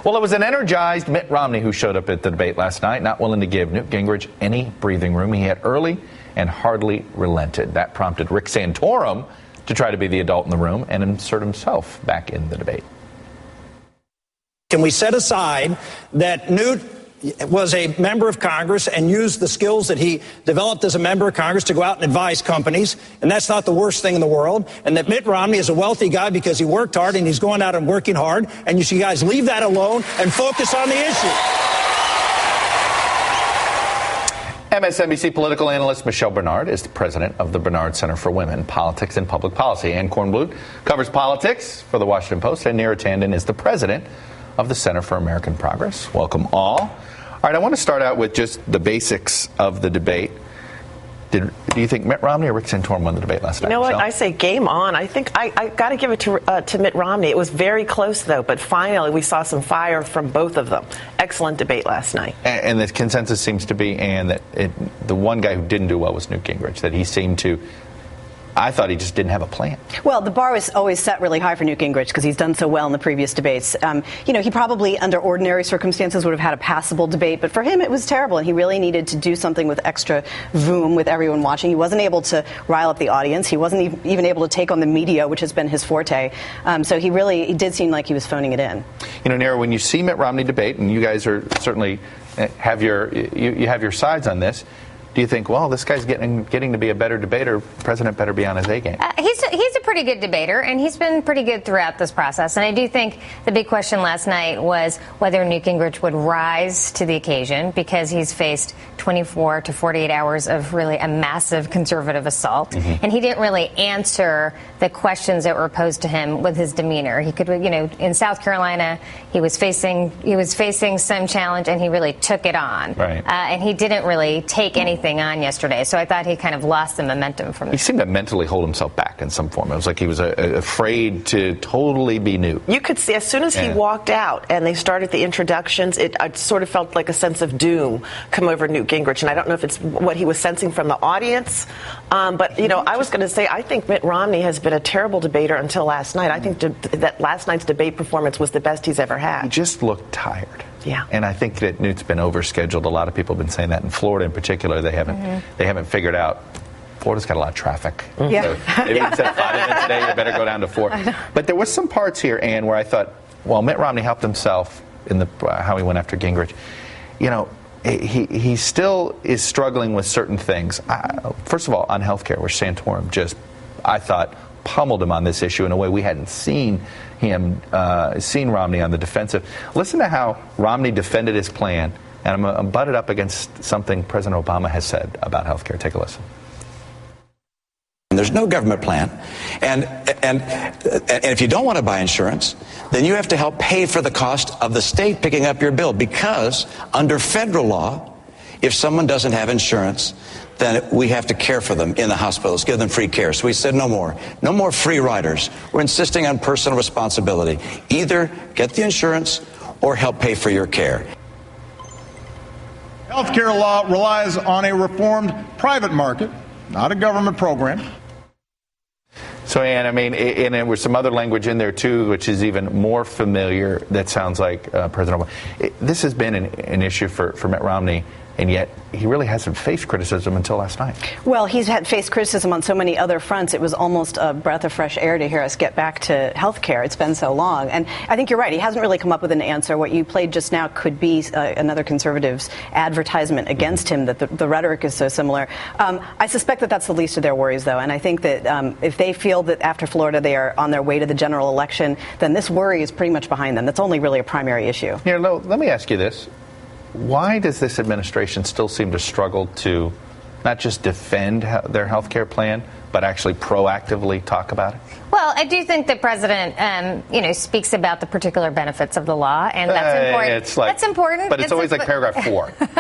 Well, it was an energized Mitt Romney who showed up at the debate last night, not willing to give Newt Gingrich any breathing room. He hit early and hardly relented. That prompted Rick Santorum to try to be the adult in the room and insert himself back in the debate. Can we set aside that Newt was a member of Congress and used the skills that he developed as a member of Congress to go out and advise companies, and that's not the worst thing in the world, and that Mitt Romney is a wealthy guy because he worked hard and he's going out and working hard, and you should guys leave that alone and focus on the issue. MSNBC political analyst Michelle Bernard is the president of the Bernard Center for Women, Politics and Public Policy. Ann Kornblut covers politics for the Washington Post, and Neera Tanden is the president of the Center for American Progress. Welcome all. All right, I want to start out with just the basics of the debate. Do you think Mitt Romney or Rick Santorum won the debate last night? You know what? Michelle? I say game on. I think I got to give it to Mitt Romney. It was very close, though, but finally we saw some fire from both of them. Excellent debate last night. And the consensus seems to be, Ann, that the one guy who didn't do well was Newt Gingrich, that he seemed to... I thought he just didn't have a plan. Well, the bar was always set really high for Newt Gingrich because he's done so well in the previous debates. He probably, under ordinary circumstances, would have had a passable debate. But for him, it was terrible. And he really needed to do something with extra voom with everyone watching. He wasn't able to rile up the audience. He wasn't even able to take on the media, which has been his forte. So he did seem like he was phoning it in. You know, Neera, when you see Mitt Romney debate, and you guys are certainly have your sides on this, do you think, well, this guy's getting to be a better debater, the president better be on his A game? He's a pretty good debater, and he's been pretty good throughout this process. And I do think the big question last night was whether Newt Gingrich would rise to the occasion, because he's faced 24 to 48 hours of really a massive conservative assault. Mm-hmm. And he didn't really answer the questions that were posed to him with his demeanor. He could, in South Carolina, he was facing some challenge, and he really took it on. Right. And he didn't really take anything on yesterday, so I thought he kind of lost the momentum from He seemed to mentally hold himself back in some form. It was like he was afraid to totally be Newt. You could see as soon as he walked out and they started the introductions, it sort of felt like a sense of doom come over Newt Gingrich, and I don't know if it's what he was sensing from the audience, but I was going to say I think Mitt Romney has been a terrible debater until last night. I think that last night's debate performance was the best he's ever had. He just looked tired. Yeah. And I think that Newt's been overscheduled. A lot of people have been saying that in Florida in particular. They haven't figured out. Florida's got a lot of traffic. Mm-hmm. Yeah. So maybe instead of 5 minutes a day, you better go down to 4. But there was some parts here, Ann, where I thought, well, Mitt Romney helped himself in how he went after Gingrich. He still is struggling with certain things. First of all, on health care, where Santorum just, I thought, pummeled him on this issue in a way we hadn't seen Romney on the defensive. Listen to how Romney defended his plan, and I'm butted up against something President Obama has said about health care. Take a listen. There's no government plan, and if you don't want to buy insurance, then you have to help pay for the cost of the state picking up your bill, because under federal law, if someone doesn't have insurance, then we have to care for them in the hospitals, give them free care. So we said no more free riders. We're insisting on personal responsibility. Either get the insurance or help pay for your care. Healthcare law relies on a reformed private market, not a government program. So, Ann, and there was some other language in there, too, which is even more familiar, that sounds like President Obama. This has been an issue for Mitt Romney, and yet he really hasn't faced criticism until last night. Well, he's faced criticism on so many other fronts. It was almost a breath of fresh air to hear us get back to health care. It's been so long. And I think you're right. He hasn't really come up with an answer. What you played just now could be another conservative's advertisement against him, that the rhetoric is so similar. I suspect that that's the least of their worries, though. And I think that if they feel that after Florida they are on their way to the general election, then this worry is pretty much behind them. That's only really a primary issue. Here, let me ask you this. Why does this administration still seem to struggle to not just defend their health care plan, but actually proactively talk about it? Well, I do think the president, speaks about the particular benefits of the law, and that's important. That's important. But it's always like paragraph 4. But,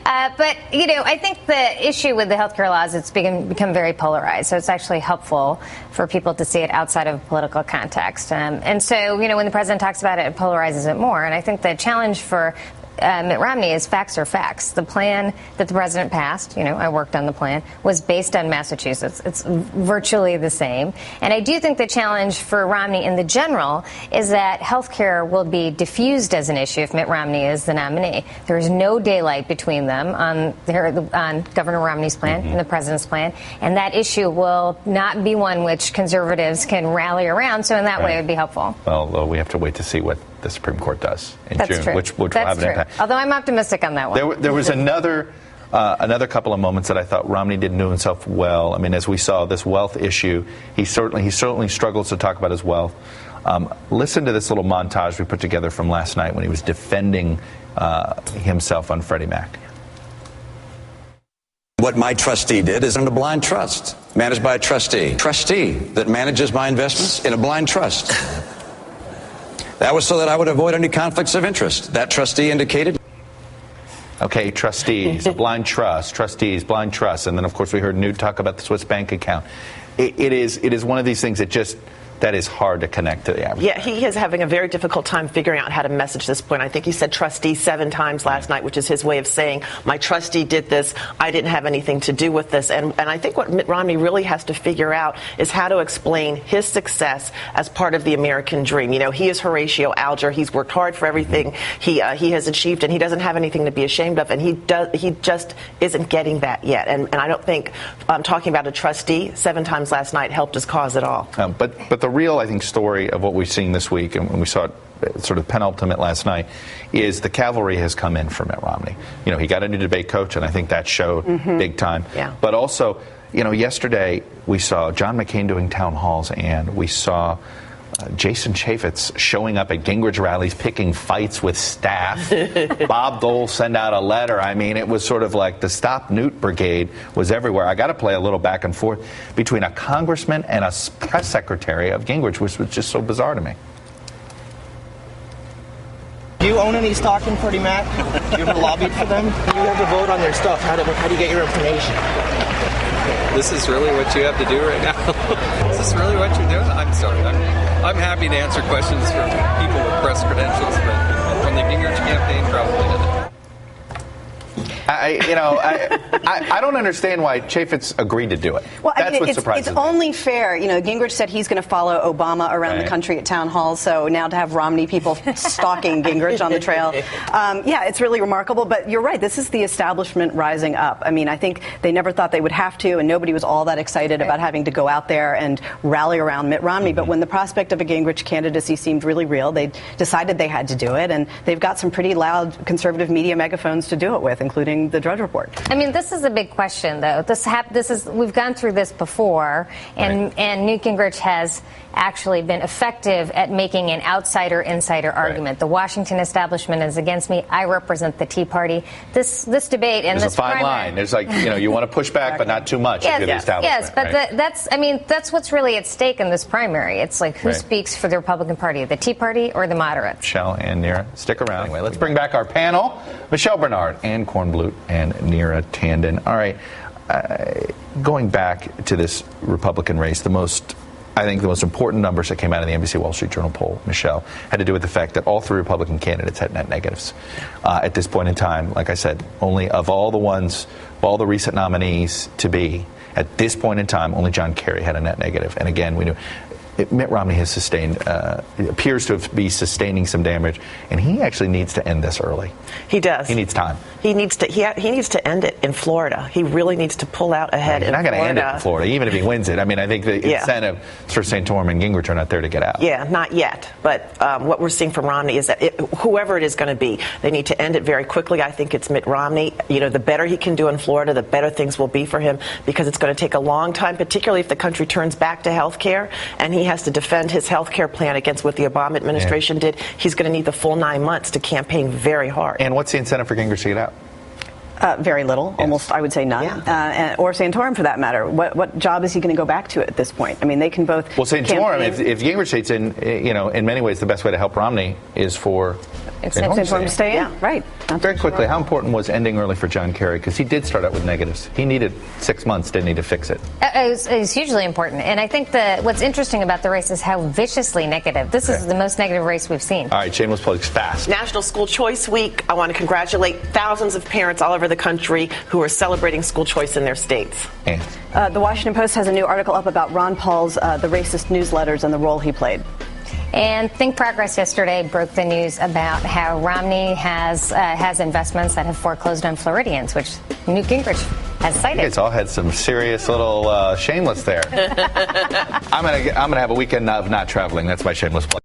I think the issue with the health care laws, it's become very polarized. So it's actually helpful for people to see it outside of political context. And so, when the president talks about it, it polarizes it more. And I think the challenge for Mitt Romney is facts are facts. The plan that the president passed, I worked on the plan, was based on Massachusetts. It's virtually the same. And I do think the challenge for Romney in the general is that health care will be diffused as an issue if Mitt Romney is the nominee. There is no daylight between them on Governor Romney's plan and the president's plan, and that issue will not be one which conservatives can rally around. So in that way, it would be helpful. Well, we have to wait to see what the Supreme Court does in June, true. which will have an impact. Although I'm optimistic on that one. There was another couple of moments that I thought Romney didn't do himself well. I mean, as we saw, this wealth issue, he certainly struggles to talk about his wealth. Listen to this little montage we put together from last night when he was defending himself on Freddie Mac. What my trustee did is in a blind trust, managed by a trustee that manages my investments in a blind trust. That was so that I would avoid any conflicts of interest. That trustee indicated. Okay, trustees, blind trust, trustees, blind trust. And then, of course, we heard Newt talk about the Swiss bank account. It is one of these things that is hard to connect to the average. Yeah, he is having a very difficult time figuring out how to message this point. I think he said trustee 7 times last night, which is his way of saying, my trustee did this, I didn't have anything to do with this. And I think what Mitt Romney really has to figure out is how to explain his success as part of the American dream. You know, he is Horatio Alger. He's worked hard for everything he has achieved, and he doesn't have anything to be ashamed of, and he just isn't getting that yet. And I don't think talking about a trustee 7 times last night helped his cause at all. But the real, I think, story of what we've seen this week, and we saw it sort of penultimate last night, is the cavalry has come in for Mitt Romney. You know, he got a new debate coach, and I think that showed big time. Yeah. But also, you know, yesterday we saw John McCain doing town halls, and we saw Jason Chaffetz showing up at Gingrich rallies, picking fights with staff. Bob Dole sent out a letter. I mean, it was sort of like the Stop Newt Brigade was everywhere. I got to play a little back and forth between a congressman and a press secretary of Gingrich, which was just so bizarre to me. Do you own any stock in Freddie Mac? You ever lobbied for them? You have to vote on their stuff. How do you get your information? This is really what you have to do right now? Is this really what you're doing? I'm sorry. I'm happy to answer questions from people with press credentials, but from the Gingrich campaign, probably not. I don't understand why Chaffetz agreed to do it. Well, That's what surprises it's me. only fair. You know, Gingrich said he's going to follow Obama around the country at town halls, so now to have Romney people stalking Gingrich on the trail. Yeah, it's really remarkable, but you're right. This is the establishment rising up. I mean, I think they never thought they would have to, and nobody was all that excited about having to go out there and rally around Mitt Romney, but when the prospect of a Gingrich candidacy seemed really real, they decided they had to do it, and they've got some pretty loud conservative media megaphones to do it with, including the Drudge Report. I mean, this is a big question, though. We've gone through this before, and Newt Gingrich has actually been effective at making an outsider-insider argument. The Washington establishment is against me. I represent the Tea Party. This debate and There's this a fine primary, line. There's you want to push back, but not too much. Yes, if you're the establishment. yes, but that's what's really at stake in this primary. It's like who speaks for the Republican Party, the Tea Party or the moderates? Michelle and Neera, stick around. Anyway, let's bring back our panel. Michelle Bernard, Ann Kornblut, and Neera Tandon. All right, going back to this Republican race, I think the most important numbers that came out of the NBC Wall Street Journal poll, Michelle, had to do with the fact that all 3 Republican candidates had net negatives. At this point in time, like I said, only of all the recent nominees to be, at this point in time, only John Kerry had a net negative. And again, we knew Mitt Romney has appears to be sustaining some damage, and he actually needs to end this early. He does. He needs time. He needs to end it in Florida. He really needs to pull out ahead in Florida. He's not going to end it in Florida, even if he wins it. I mean, I think the incentive for Santorum and Gingrich are not there to get out. Yeah, not yet. But what we're seeing from Romney is that whoever it is going to be, they need to end it very quickly. I think it's Mitt Romney. You know, the better he can do in Florida, the better things will be for him, because it's going to take a long time, particularly if the country turns back to health care, and he has to defend his health care plan against what the Obama administration did. He's going to need the full 9 months to campaign very hard. And what's the incentive for Gingrich to get out? Very little, almost, I would say none, or Santorum for that matter. What job is he going to go back to at this point? I mean, they can both. Well, Santorum, if Gingrich stays in, in many ways, the best way to help Romney is for Santorum to stay in. Right. Very quickly, how important was ending early for John Kerry? Because he did start out with negatives. He needed 6 months, didn't he, to fix it? It was hugely important. And I think what's interesting about the race is how viciously negative. This is the most negative race we've seen. All right, shameless plugs fast. National School Choice Week. I want to congratulate thousands of parents all over the the country who are celebrating school choice in their states. The Washington Post has a new article up about Ron Paul's The Racist Newsletters and the role he played. And Think Progress yesterday broke the news about how Romney has investments that have foreclosed on Floridians, which Newt Gingrich has cited. You guys all had some serious little shameless there. I'm gonna have a weekend of not traveling. That's my shameless plug.